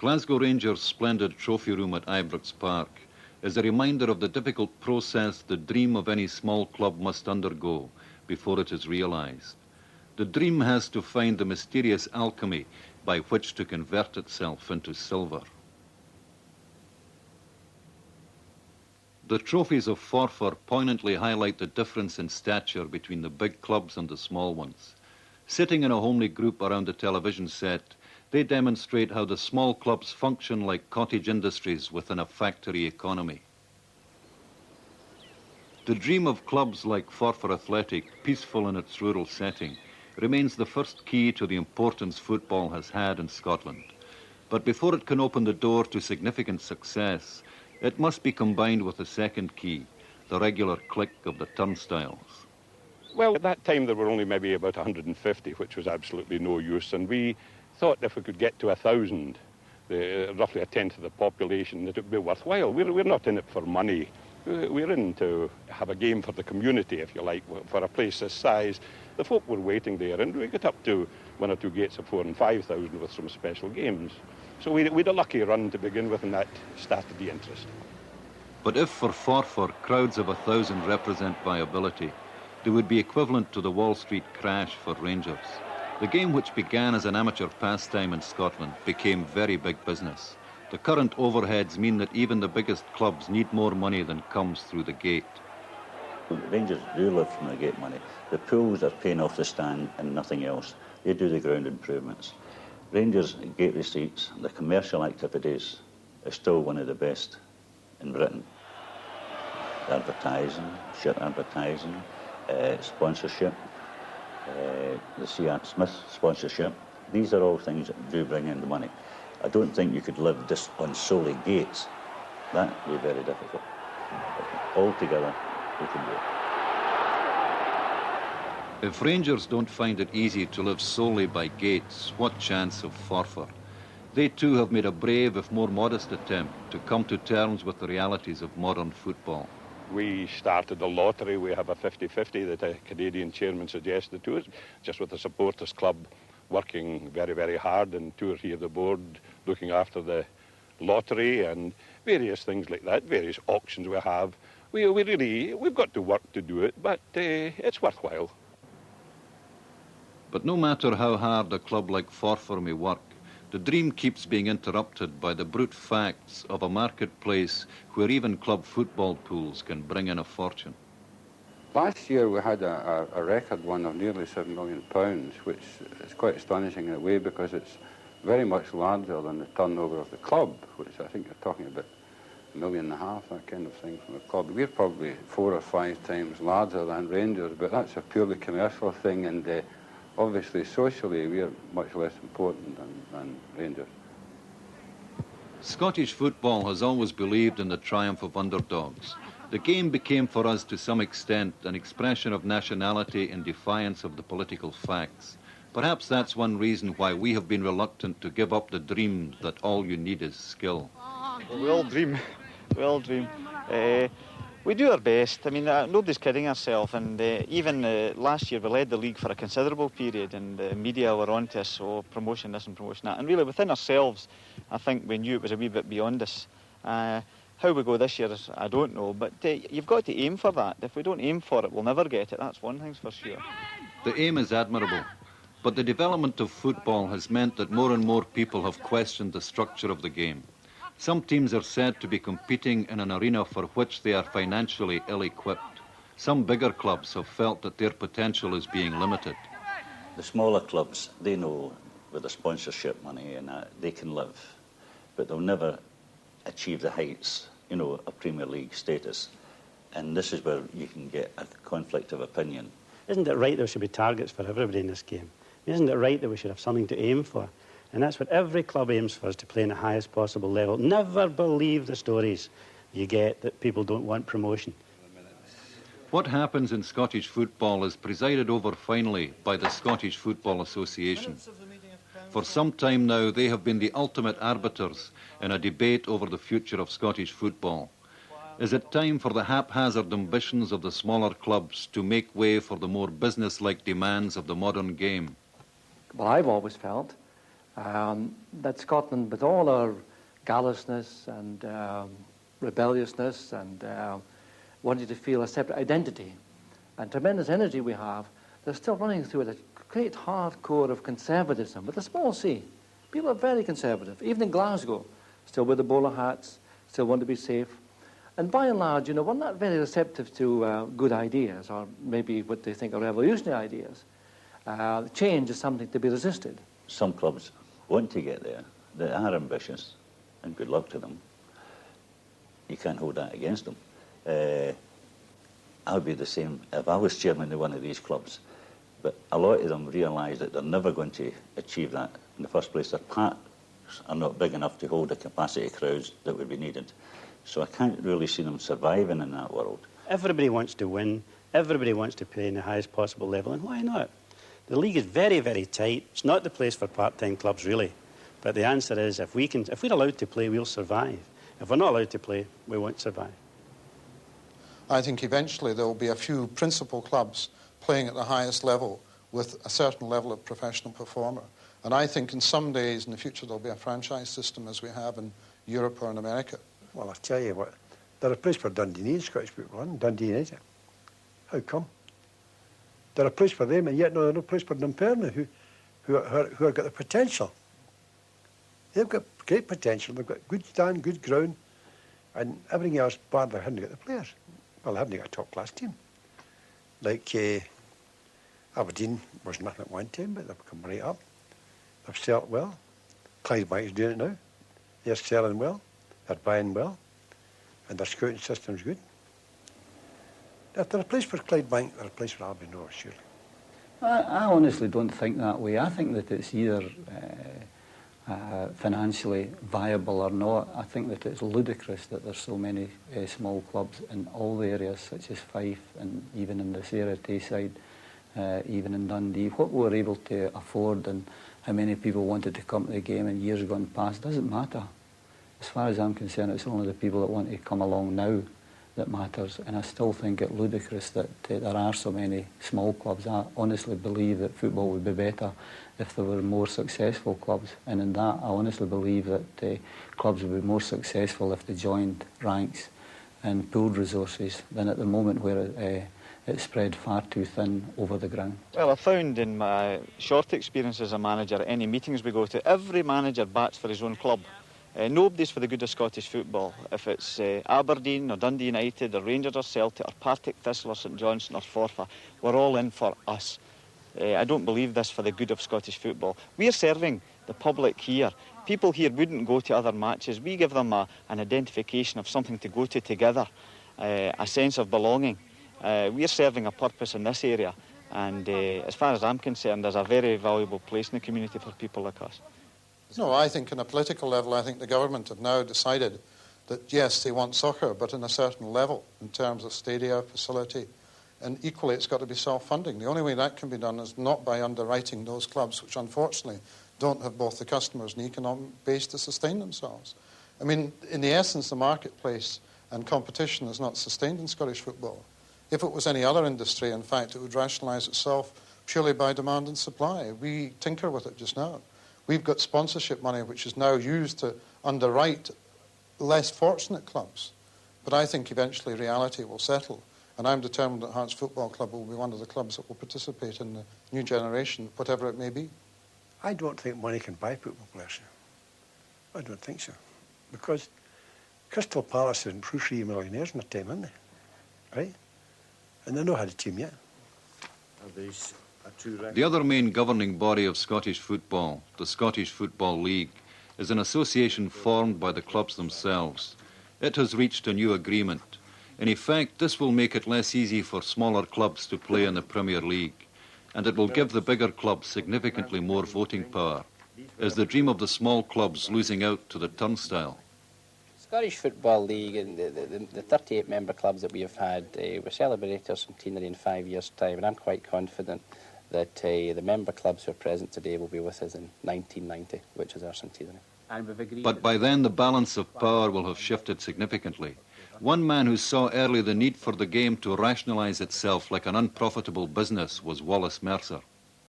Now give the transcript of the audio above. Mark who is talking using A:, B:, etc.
A: Glasgow Rangers' splendid trophy room at Ibrox Park is a reminder of the difficult process the dream of any small club must undergo before it is realised. The dream has to find the mysterious alchemy by which to convert itself into silver. The trophies of Forfar poignantly highlight the difference in stature between the big clubs and the small ones. Sitting in a homely group around the television set, they demonstrate how the small clubs function like cottage industries within a factory economy. The dream of clubs like Forfar Athletic, peaceful in its rural setting, remains the first key to the importance football has had in Scotland. But before it can open the door to significant success, it must be combined with a second key, the regular click of the turnstiles.
B: Well, at that time there were only maybe about 150, which was absolutely no use, and we thought if we could get to 1,000, roughly a tenth of the population, that it would be worthwhile. We're not in it for money. We're in to have a game for the community, if you like, for a place this size. The folk were waiting there, and we got up to 1 or 2 gates of 4,000 and 5,000 with some special games. So we had a lucky run to begin with, and that started the interest.
A: But if for Forfar crowds of 1,000 represent viability, they would be equivalent to the Wall Street crash for Rangers. The game, which began as an amateur pastime in Scotland, became very big business. The current overheads mean that even the biggest clubs need more money than comes through the gate.
C: Rangers do live from the gate money. The pools are paying off the stand and nothing else. They do the ground improvements. Rangers gate receipts, the commercial activities, is still one of the best in Britain. Advertising, shirt advertising, sponsorship, the C.R. Smith sponsorship. These are all things that do bring in the money. I don't think you could live just on solely gates. That would be very difficult. But altogether, we can do it.
A: If Rangers don't find it easy to live solely by gates, what chance of Forfar? They too have made a brave, if more modest attempt to come to terms with the realities of modern football.
B: We started a lottery. We have a 50-50 that a Canadian chairman suggested to us, just with the supporters club working very, very hard, and 2 or 3 of the board looking after the lottery and various things like that, various auctions we have. We've got to work to do it, but it's worthwhile.
A: But no matter how hard a club like Forfar may work, the dream keeps being interrupted by the brute facts of a marketplace where even club football pools can bring in a fortune.
D: Last year we had a record one of nearly £7 million, which is quite astonishing in a way because it's very much larger than the turnover of the club, which I think you're talking about £1.5 million, that kind of thing from the club. We're probably 4 or 5 times larger than Rangers, but that's a purely commercial thing, and obviously socially we're much less important than Rangers.
A: Scottish football has always believed in the triumph of underdogs. The game became for us to some extent an expression of nationality in defiance of the political facts. Perhaps that's one reason why we have been reluctant to give up the dream that all you need is skill.
E: Well, we all dream. We all dream. We do our best. I mean, nobody's kidding ourselves. And even last year we led the league for a considerable period, and the media were on to us, so promotion this and promotion that. And really within ourselves, I think we knew it was a wee bit beyond us. How we go this year, I don't know, but you've got to aim for that. If we don't aim for it, we'll never get it. That's one thing's for sure.
A: The aim is admirable, but the development of football has meant that more and more people have questioned the structure of the game. Some teams are said to be competing in an arena for which they are financially ill-equipped. Some bigger clubs have felt that their potential is being limited.
C: The smaller clubs, they know with the sponsorship money and they can live, but they'll never achieve the heights, you know, of Premier League status. And this is where you can get a conflict of opinion.
F: Isn't it right there should be targets for everybody in this game? Isn't it right that we should have something to aim for? And that's what every club aims for, is to play in the highest possible level. Never believe the stories you get that people don't want promotion.
A: What happens in Scottish football is presided over finally by the Scottish Football Association. For some time now, they have been the ultimate arbiters in a debate over the future of Scottish football. Is it time for the haphazard ambitions of the smaller clubs to make way for the more business-like demands of the modern game?
G: Well, I've always felt that Scotland, with all our callousness and rebelliousness and wanting to feel a separate identity and tremendous energy we have, they're still running through it a great hardcore of conservatism with a small c. People are very conservative, even in Glasgow, still wear the bowler hats, still want to be safe. And by and large, we're not very receptive to good ideas, or maybe what they think are revolutionary ideas. Change is something to be resisted.
C: Some clubs want to get there. They are ambitious, and good luck to them. You can't hold that against them. I would be the same if I was chairman of one of these clubs. But a lot of them realise that they're never going to achieve that. In the first place, their parks are not big enough to hold the capacity crowds that would be needed. So I can't really see them surviving in that world.
F: Everybody wants to win. Everybody wants to play in the highest possible level, and why not? The league is very, very tight. It's not the place for part-time clubs, really. But the answer is, if we're allowed to play, we'll survive. If we're not allowed to play, we won't survive.
H: I think eventually there will be a few principal clubs playing at the highest level with a certain level of professional performer. And I think in some days in the future there'll be a franchise system as we have in Europe or in America.
I: Well, I'll tell you what, they're a place for Dundee United, Scottish football, and Dundee United. How come? They're a place for them, and yet no, they're no place for Dunfermline, who have got the potential. They've got great potential. They've got good stand, good ground, and everything else, but they haven't got the players. Well, they haven't got a top-class team. Like Aberdeen was nothing at one time, but they've come right up. They've sold well. Clydebank is doing it now. They're selling well. They're buying well. And their scouting system's good. If they're a place for Clydebank, they're a place for Aberdeen, no, surely.
J: I honestly don't think that way. I think that it's either financially viable or not. I think that it's ludicrous that there's so many small clubs in all the areas, such as Fife and even in this area, Tayside, even in Dundee. What we were able to afford and how many people wanted to come to the game in years gone past doesn't matter. As far as I'm concerned, it's only the people that want to come along now that matters, and I still think it ludicrous that there are so many small clubs. I honestly believe that football would be better if there were more successful clubs, and in that I honestly believe that clubs would be more successful if they joined ranks and pooled resources than at the moment where it's spread far too thin over the ground.
E: Well, I found in my short experience as a manager at any meetings we go to, every manager bats for his own club. Nobody's for the good of Scottish football. If it's Aberdeen or Dundee United or Rangers or Celtic or Partick Thistle or St Johnstone or Forfar, we're all in for us. I don't believe this for the good of Scottish football. We're serving the public here. People here wouldn't go to other matches. We give them an identification of something to go to together, a sense of belonging. We're serving a purpose in this area, and as far as I'm concerned, there's a very valuable place in the community for people like us.
H: No, I think on a political level, I think the government have now decided that, yes, they want soccer, but in a certain level in terms of stadia, facility, and equally it's got to be self-funding. The only way that can be done is not by underwriting those clubs, which unfortunately don't have both the customers and the economic base to sustain themselves. I mean, in the essence, the marketplace and competition is not sustained in Scottish football. If it was any other industry, in fact, it would rationalise itself purely by demand and supply. We tinker with it just now. We've got sponsorship money which is now used to underwrite less fortunate clubs. But I think eventually reality will settle. And I'm determined that Hearts Football Club will be one of the clubs that will participate in the new generation, whatever it may be.
I: I don't think money can buy football players. I don't think so. Because Crystal Palace and Proofree millionaires in their time, aren't they? Right? And they know how to team yet.
A: The other main governing body of Scottish football, the Scottish Football League, is an association formed by the clubs themselves. It has reached a new agreement. In effect, this will make it less easy for smaller clubs to play in the Premier League, and it will give the bigger clubs significantly more voting power. Is the dream of the small clubs losing out to the turnstile?
K: Scottish Football League and the 38 member clubs that we have had, we're celebrating our centenary in 5 years' time, and I'm quite confident that the member clubs who are present today will be with us in 1990, which is our centenary.
A: But by then the balance of power will have shifted significantly. One man who saw early the need for the game to rationalise itself like an unprofitable business was Wallace Mercer.